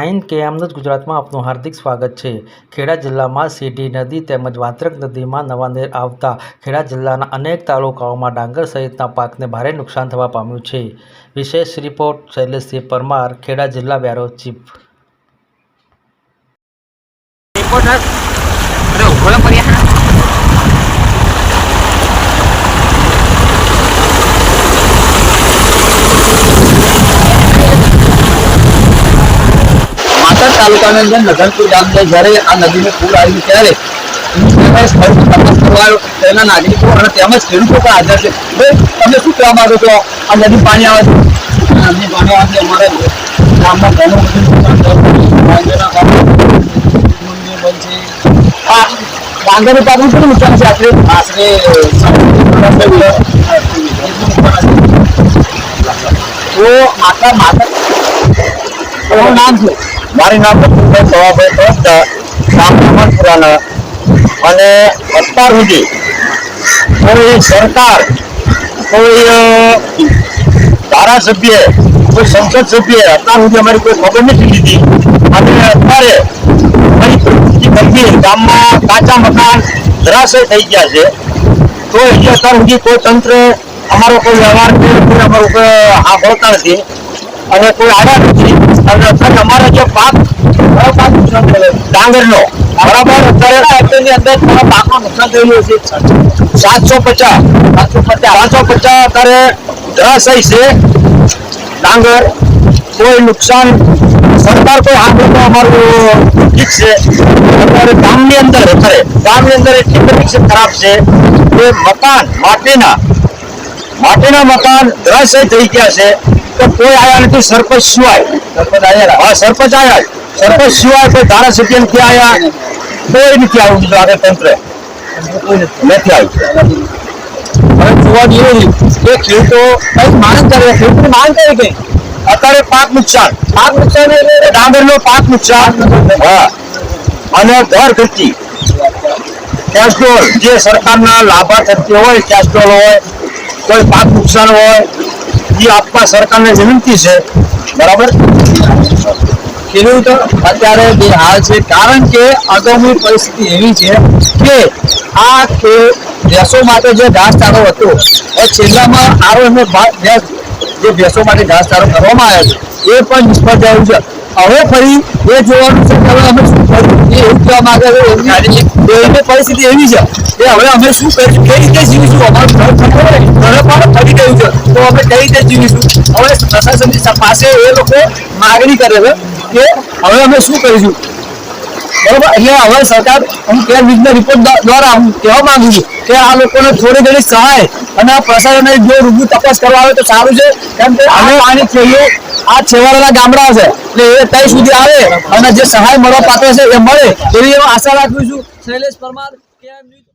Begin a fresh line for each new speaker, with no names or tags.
9 KM news ગુજરાતમાં આપનું હાર્દિક સ્વાગત છે। ખેડા જિલ્લામાં સીડી નદી તેમજ વાત્રક નદીમાં નવા નીર આવતા ખેડા જિલ્લાના અનેક તાલુકાઓમાં ડાંગર સહિતના પાકને ભારે નુકસાન થવા પામ્યું છે। વિશેષ રિપોર્ટ શૈલેષસિંહ પરમાર, ખેડા જિલ્લા બ્યુરો ચીફ।
तालुका में नगरपुर गाम में जયારે આ નદીને પૂર આવ્યું ત્યારે સ્થળ તપાસ કરવા તેના નાગરિકો અને તેમજ ખેડૂતો પર આધાર છે। તમે શું કહેવા માંગો છો? આ નદી પાણી આવે છે, નદી પાણી આવે અમારે ગામમાં ઘણું ડાંગરનું પાકનું કેટલું નુકસાન છે? આશરે તો આટલા માત્ર તમારું નામ છે? મારું નામ બચુભાઈ સવાભાઈ ગામ અમનપુરાના। અને અત્યાર સુધી કોઈ સરકાર, કોઈ ધારાસભ્ય, કોઈ સંસદ સભ્ય અત્યાર સુધી અમારી કોઈ ખબર નથી લીધી। અને અત્યારે ગંભીર ગામમાં કાચા મકાન ધરાશય થઈ ગયા છે, તો એટલે અત્યાર સુધી કોઈ તંત્ર અમારો કોઈ વ્યવહાર અમારો સાંભળતા નથી અને કોઈ આવ્યા નથી। અને અત્યારે અમારા જે પાક ડાંગરનો બરાબર અત્યારે અંદર પાકનું નુકસાન થયેલું છે 750 અત્યારે ધરાશય છે ડાંગર। કોઈ નુકસાન સરકાર કોઈ આંકડો અમારું ઠીક છે। અત્યારે ગામની અંદર એટલી બધી ખરાબ છે કે મકાન માટીના મકાન ધરાશય થઈ ગયા છે, તો કોઈ આવ્યા નથી। સરપંચ સિવાય સરપંચ સિવાય કોઈ ધારાસભ્ય નથી આવ્યા, કોઈ નથી આવ્યું આગળ તંત્ર નથી આવ્યું। હવે જોવા જેવું કે ખેડૂતો કઈ માંગ કરે, ખેડૂતની માંગ કરે કે અત્યારે પાક નુકસાન એટલે ડાંગરનો પાક નુકસાન, અને ઘર ઘટી કેસ્ટ્રોલ જે સરકારના લાભાર્થી હોય, કેસ્ટ્રોલ હોય, કોઈ પાક નુકસાન હોય એ આપવા સરકારને વિનંતી છે, બરાબર। ખેડૂત અત્યારે બે હાલ છે, કારણ કે અગાઉની પરિસ્થિતિ એવી છે કે આ ભેંસો માટે જે ઘાસચારો હતો એ છેલ્લામાં જે ભેંસો માટે ઘાસચારો કરવામાં આવ્યો છે એ પણ નિષ્ફળ થયું છે। હવે ફરી એ જોવાનું છે કે હવે અમે શું કર્યું, એ એવું કહેવા માંગે છે એમની પરિસ્થિતિ એવી છે કે હવે અમે શું કરીશું, કઈ રીતે જીવીશું? અમારું ઘર પણ ફરી ગયું છે, તો અમે કઈ રીતે જીવીશું? હવે પ્રશાસન પાસે એ લોકો માગણી કરે છે કે હવે અમે શું કરીશું, બરોબર। એટલે હવે સરકાર હું કેર ન્યૂઝના રિપોર્ટ દ્વારા હું કહેવા માંગુ છું કે આ લોકોને થોડી ઘણી સહાય અને આ પ્રશાસને જો રૂબરૂ તપાસ કરવા આવે તો સારું છે, કેમ કે આ પાણી થયું આ છેવાડાના ગામડા છે એટલે એ ત્યાં સુધી આવે અને જે સહાય મળવા પાત્ર છે એ મળે એવી આશા રાખું છું। Shailesh Parmar, KM news.